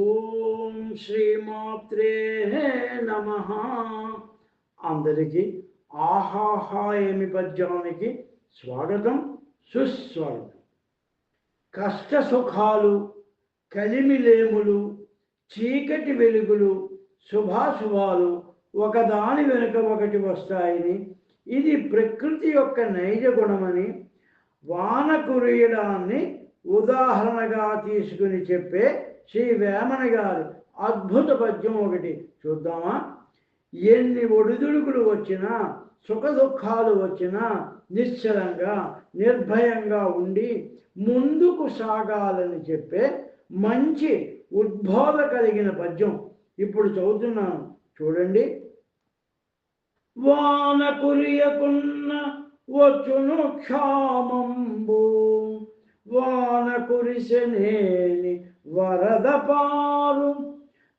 ఓం శ్రీమాత్రే నమః. అందరికీ ఆహాహా ఏమి పద్యానికి స్వాగతం, సుస్వాగతం. కష్ట సుఖాలు, కలిమిలేములు, చీకటి వెలుగులు, శుభాశుభాలు ఒకదాని వెనుక ఒకటి వస్తాయని, ఇది ప్రకృతి యొక్క నైజ గుణమని వాన కురియడాన్ని ఉదాహరణగా తీసుకుని చెప్పే శ్రీ వేమన గారి అద్భుత పద్యం ఒకటి చూద్దామా? ఎన్ని ఒడిదుడుకులు వచ్చినా, సుఖ దుఃఖాలు వచ్చినా నిశ్చలంగా నిర్భయంగా ఉండి ముందుకు సాగాలని చెప్పే మంచి ఉద్బోధ కలిగిన పద్యం ఇప్పుడు చదువుతున్నాను, చూడండి. వాన కురియకున్న వచ్చును క్షామంబు, వాన కురిసెనేని వరద పారు,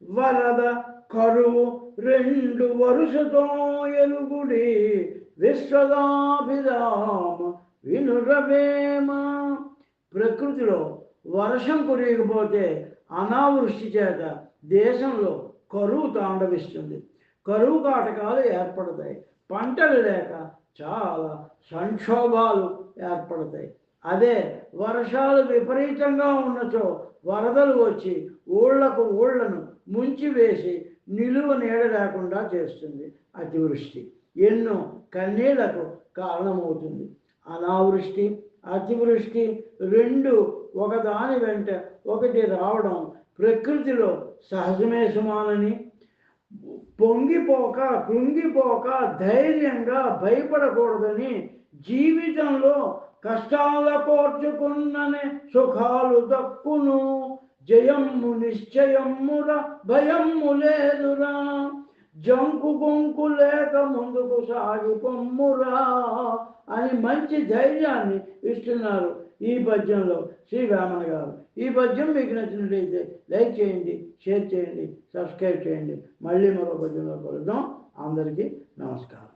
వరద కరువు రెండు వరుసతో ఎలుగుడి, విశ్వదాభిరామ వినురవేమ. ప్రకృతిలో వర్షం కురియకపోతే అనావృష్టి చేత దేశంలో కరువు తాండవిస్తుంది. కరువు కాటకాలు ఏర్పడతాయి. పంటలు లేక చాలా సంక్షోభాలు ఏర్పడతాయి. అదే వర్షాలు విపరీతంగా ఉన్నచో వరదలు వచ్చి ఊళ్లను ముంచివేసి నిలువ నీడ లేకుండా చేస్తుంది. అతివృష్టి ఎన్నో కన్నీళ్లకు కారణమవుతుంది. అనావృష్టి, అతివృష్టి రెండు ఒకదాని వెంట ఒకటి రావడం ప్రకృతిలో సహజమే సుమానని, పొంగిపోక కృంగిపోక ధైర్యంగా భయపడకూడదని, జీవితంలో కష్టాల కోర్చుకున్ననే సుఖాలు దక్కును, జయమ్ము నిశ్చయమ్మురా భయమ్ము లేదురా, జంకు గొంకు లేక ముందుకు సాగి పొమ్మురా అని మంచి ధైర్యాన్ని ఇస్తున్నారు ఈ పద్యంలో శ్రీ వేమన గారు. ఈ పద్యం మీకు నచ్చినట్లయితే లైక్ చేయండి, షేర్ చేయండి, సబ్స్క్రైబ్ చేయండి. మళ్ళీ మరో పద్యంలో కలుద్దాం. అందరికీ నమస్కారం.